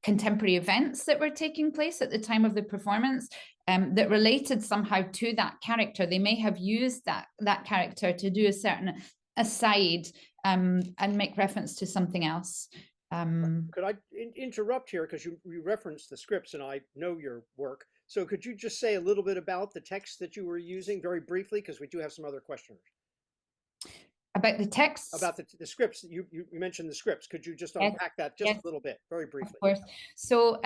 contemporary events that were taking place at the time of the performance that related somehow to that character. They may have used that character to do a certain aside and make reference to something else. Could I interrupt here, because you referenced the scripts and I know your work. So could you just say a little bit about the text that you were using very briefly, because we do have some other questioners. About the texts? About the scripts. You mentioned the scripts. Could you just Yes, unpack that just yes, a little bit, very of briefly? course. So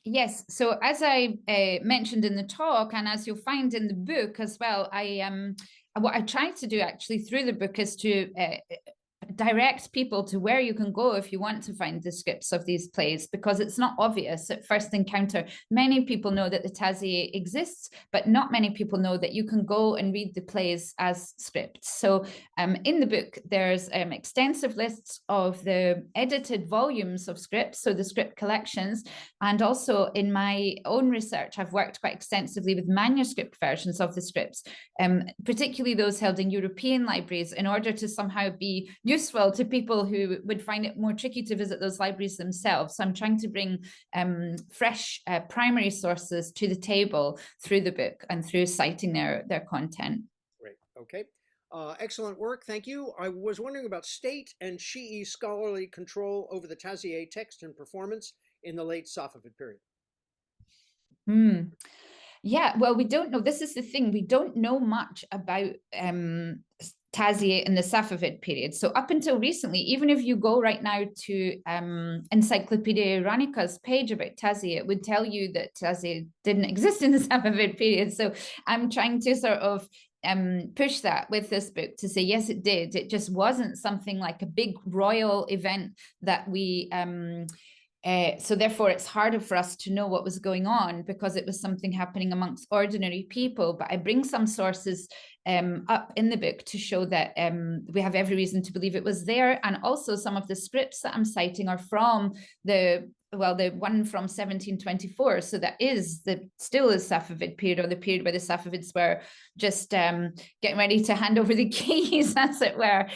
yes, so as I mentioned in the talk, and as you'll find in the book as well, what I tried to do actually through the book is to direct people to where you can go if you want to find the scripts of these plays, because it's not obvious at first encounter. Many people know that the Ta଼ziyeh exists, but not many people know that you can go and read the plays as scripts. So in the book, there's extensive lists of the edited volumes of scripts, so the script collections, and also in my own research, I've worked quite extensively with manuscript versions of the scripts, particularly those held in European libraries, in order to somehow be useful to people who would find it more tricky to visit those libraries themselves. So I'm trying to bring fresh primary sources to the table through the book and through citing their content. Great. Okay. Excellent work. Thank you. I was wondering about state and Shi'i scholarly control over the Taẓiyeh text and performance in the late Safavid period. Yeah, well, we don't know. This is the thing. We don't know much about Taẓiyeh in the Safavid period. So up until recently, even if you go right now to Encyclopedia Iranica's page about Taẓiyeh, it would tell you that Taẓiyeh didn't exist in the Safavid period. So I'm trying to sort of push that with this book to say, yes, it did. It just wasn't something like a big royal event that we... so therefore, it's harder for us to know what was going on because it was something happening amongst ordinary people. But I bring some sources up in the book to show that we have every reason to believe it was there. And also some of the scripts that I'm citing are from the one from 1724. So that is still the Safavid period, or the period where the Safavids were just getting ready to hand over the keys, as it were.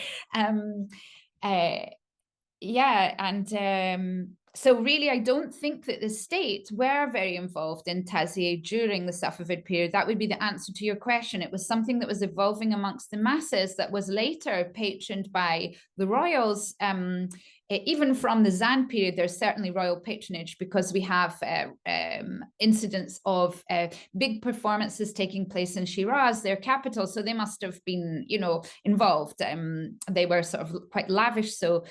So really, I don't think that the state were very involved in Taẓiyeh during the Safavid period. That would be the answer to your question. It was something that was evolving amongst the masses that was later patroned by the royals. Even from the Zand period, there's certainly royal patronage because we have incidents of big performances taking place in Shiraz, their capital. So they must have been, involved. They were sort of quite lavish. So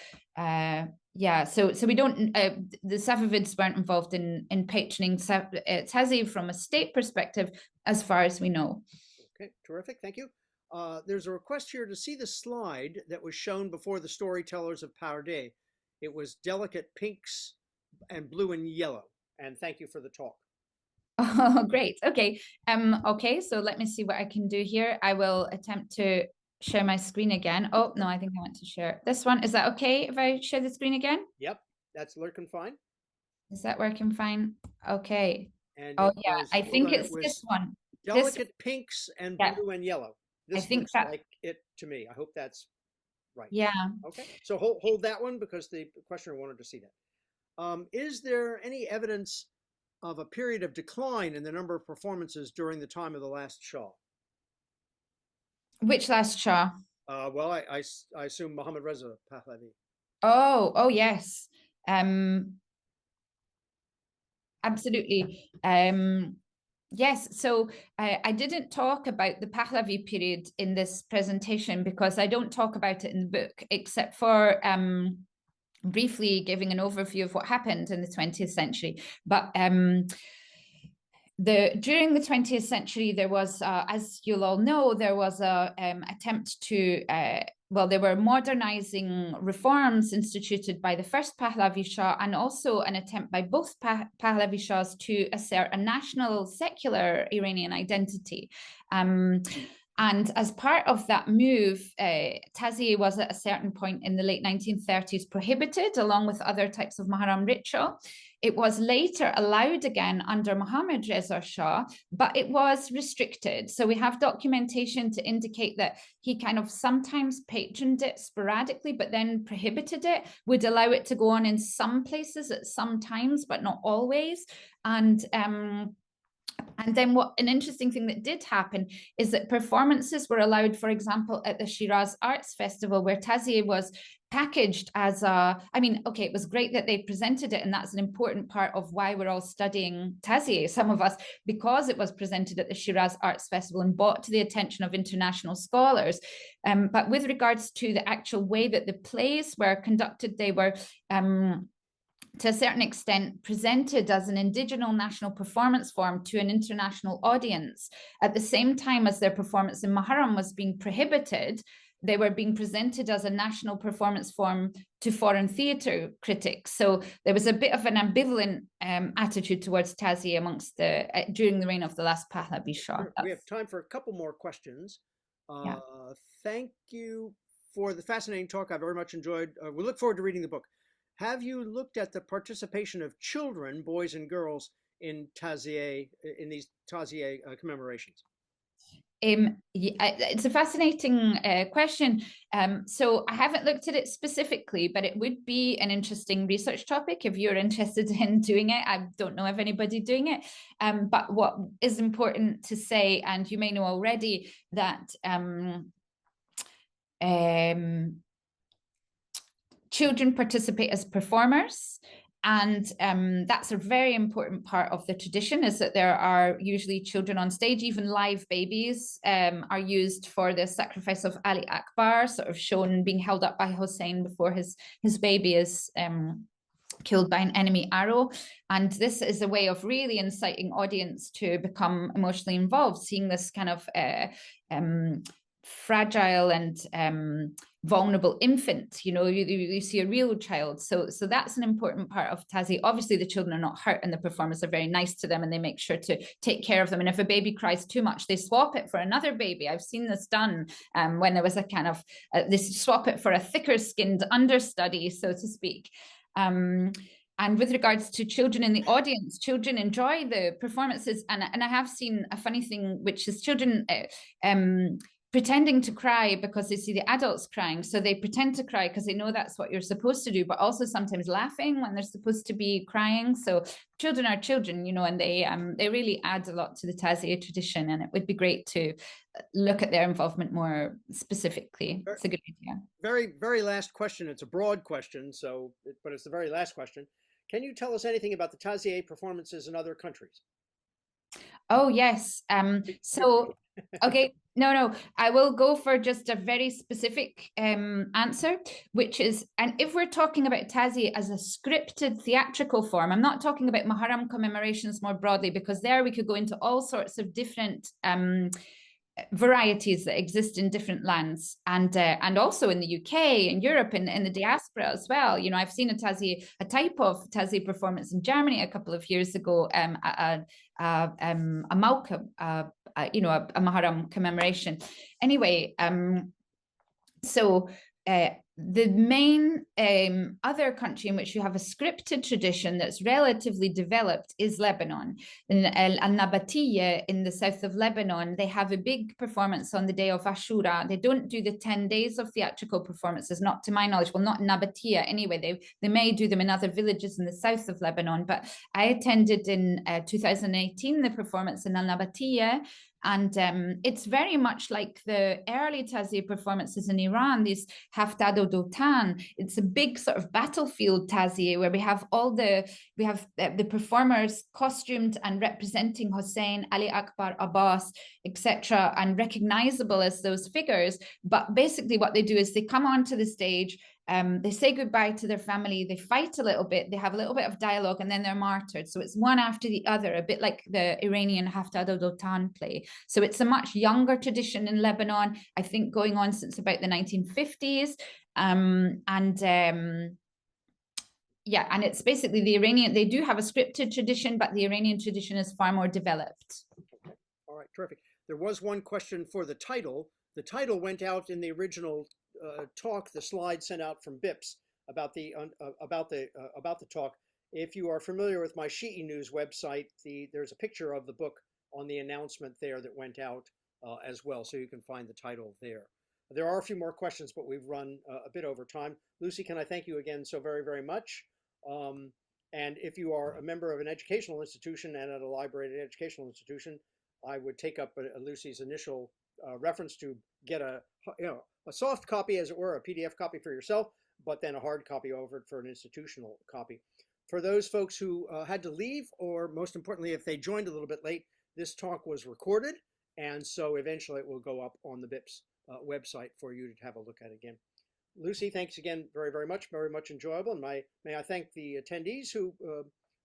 so we don't, the Safavids weren't involved in patroning Taẓiyeh from a state perspective, as far as we know. Okay, terrific, thank you. There's a request here to see the slide that was shown before the storytellers of Pardé. It was delicate pinks and blue and yellow, and thank you for the talk. Oh, great, okay. Okay, so let me see what I can do here. I will attempt to share my screen again. Oh, no, I think I want to share this one. Is that okay if I share the screen again? Yep, that's working fine. Is that working fine? Okay. And I think it's this one. Delicate pinks and blue and yellow. This looks like it to me. I hope that's right. Yeah. Okay, so hold that one because the questioner wanted to see that. Is there any evidence of a period of decline in the number of performances during the time of the last Shah? Which last Shah? Well, I assume Mohammad Reza Pahlavi. Oh, yes. Absolutely. Yes, so I didn't talk about the Pahlavi period in this presentation because I don't talk about it in the book, except for briefly giving an overview of what happened in the 20th century. But during the 20th century, there was, as you'll all know, there was a attempt to, there were modernizing reforms instituted by the first Pahlavi Shah, and also an attempt by both Pahlavi Shahs to assert a national secular Iranian identity. And as part of that move, Taẓiyeh was at a certain point in the late 1930s prohibited, along with other types of Muharram ritual. It was later allowed again under Mohammad Reza Shah, but it was restricted. So we have documentation to indicate that he kind of sometimes patroned it sporadically, but then prohibited it, would allow it to go on in some places at some times, but not always. And then an interesting thing that did happen is that performances were allowed, for example, at the Shiraz Arts Festival, where Taẓiyeh was packaged as a, I mean, okay, it was great that they presented it, and that's an important part of why we're all studying Taẓiyeh, some of us, because it was presented at the Shiraz Arts Festival and brought to the attention of international scholars. But with regards to the actual way that the plays were conducted, they were to a certain extent presented as an indigenous national performance form to an international audience. At the same time as their performance in Muharram was being prohibited, they were being presented as a national performance form to foreign theatre critics. So there was a bit of an ambivalent attitude towards Taẓiyeh amongst during the reign of the last Pahlavi Shah. Sure. We have time for a couple more questions. Yeah. Thank you for the fascinating talk. I very much enjoyed. We look forward to reading the book. Have you looked at the participation of children, boys and girls, in Taẓiyeh, in these Taẓiyeh commemorations? Yeah, it's a fascinating question. So I haven't looked at it specifically, but it would be an interesting research topic if you're interested in doing it. I don't know of anybody doing it. But what is important to say, and you may know already, that children participate as performers. And that's a very important part of the tradition, is that there are usually children on stage. Even live babies are used for the sacrifice of Ali Akbar, sort of shown being held up by Hussein before his baby is killed by an enemy arrow. And this is a way of really inciting audience to become emotionally involved, seeing this kind of fragile and vulnerable infant. You see a real child. So that's an important part of Tażiyeh. Obviously the children are not hurt, and the performers are very nice to them, and they make sure to take care of them. And if a baby cries too much, they swap it for another baby. I've seen this done when there was a kind of they swap it for a thicker skinned understudy, so to speak. And with regards to children in the audience, children enjoy the performances. And I have seen a funny thing, which is children pretending to cry because they see the adults crying. So they pretend to cry because they know that's what you're supposed to do, but also sometimes laughing when they're supposed to be crying. So children are children, and they really add a lot to the Tażiyeh tradition, and it would be great to look at their involvement more specifically. It's a good idea. Very, very last question. It's a broad question, but it's the very last question. Can you tell us anything about the Tażiyeh performances in other countries? Oh, yes. So, okay, no, I will go for just a very specific answer, which is, and if we're talking about Tażiyeh as a scripted theatrical form, I'm not talking about Muharram commemorations more broadly, because there we could go into all sorts of different varieties that exist in different lands, and also in the UK and Europe and in the diaspora as well. I've seen a type of Tażiyeh performance in Germany a couple of years ago, a Malka, a Muharram commemoration. Anyway, so the main other country in which you have a scripted tradition that's relatively developed is Lebanon. In Al-Nabatiyya, in the south of Lebanon, they have a big performance on the day of Ashura. They don't do the 10 days of theatrical performances, not to my knowledge. Well, not in Nabatiyya anyway. They may do them in other villages in the south of Lebanon, but I attended in 2018 the performance in Al-Nabatiyya. And it's very much like the early Tażiyeh performances in Iran, these Haftad o Dotan. It's a big sort of battlefield Tażiyeh where we have the performers costumed and representing Hussein, Ali Akbar, Abbas, etc., and recognizable as those figures. But basically what they do is they come onto the stage, they say goodbye to their family, they fight a little bit, they have a little bit of dialogue, and then they're martyred. So it's one after the other, a bit like the Iranian Haftad o Dotan play. So it's a much younger tradition in Lebanon, I think going on since about the 1950s. Yeah, and it's basically the Iranian, they do have a scripted tradition, but the Iranian tradition is far more developed. Okay. All right, terrific. There was one question for the title. The title went out in the original talk, the slide sent out from BIPS about the talk. If you are familiar with my Shi'i News website, there's a picture of the book on the announcement there that went out as well, so you can find the title there. There are a few more questions, but we've run a bit over time. Lucy, can I thank you again so very, very much? And if you are a member of an educational institution and at a library and educational institution, I would take up Lucy's initial reference to get a soft copy, as it were, a PDF copy for yourself. but then a hard copy offered for an institutional copy. For those folks who had to leave, or most importantly, if they joined a little bit late, this talk was recorded, and so eventually it will go up on the BIPS website for you to have a look at again. Lucy, thanks again very, very much enjoyable. And may I thank the attendees who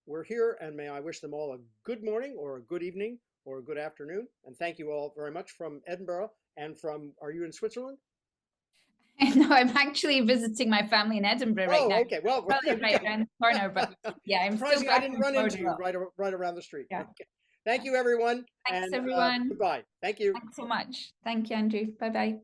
were here, and may I wish them all a good morning or a good evening or a good afternoon. And thank you all very much from Edinburgh and from, are you in Switzerland? No, I'm actually visiting my family in Edinburgh right now. Oh, okay. Well, probably right around the corner, but yeah, I'm still back. I didn't run into you right around the street. Yeah. Okay. Thank you, everyone. Thanks, and, everyone. Goodbye. Thank you. Thanks so much. Thank you, Andrew. Bye-bye.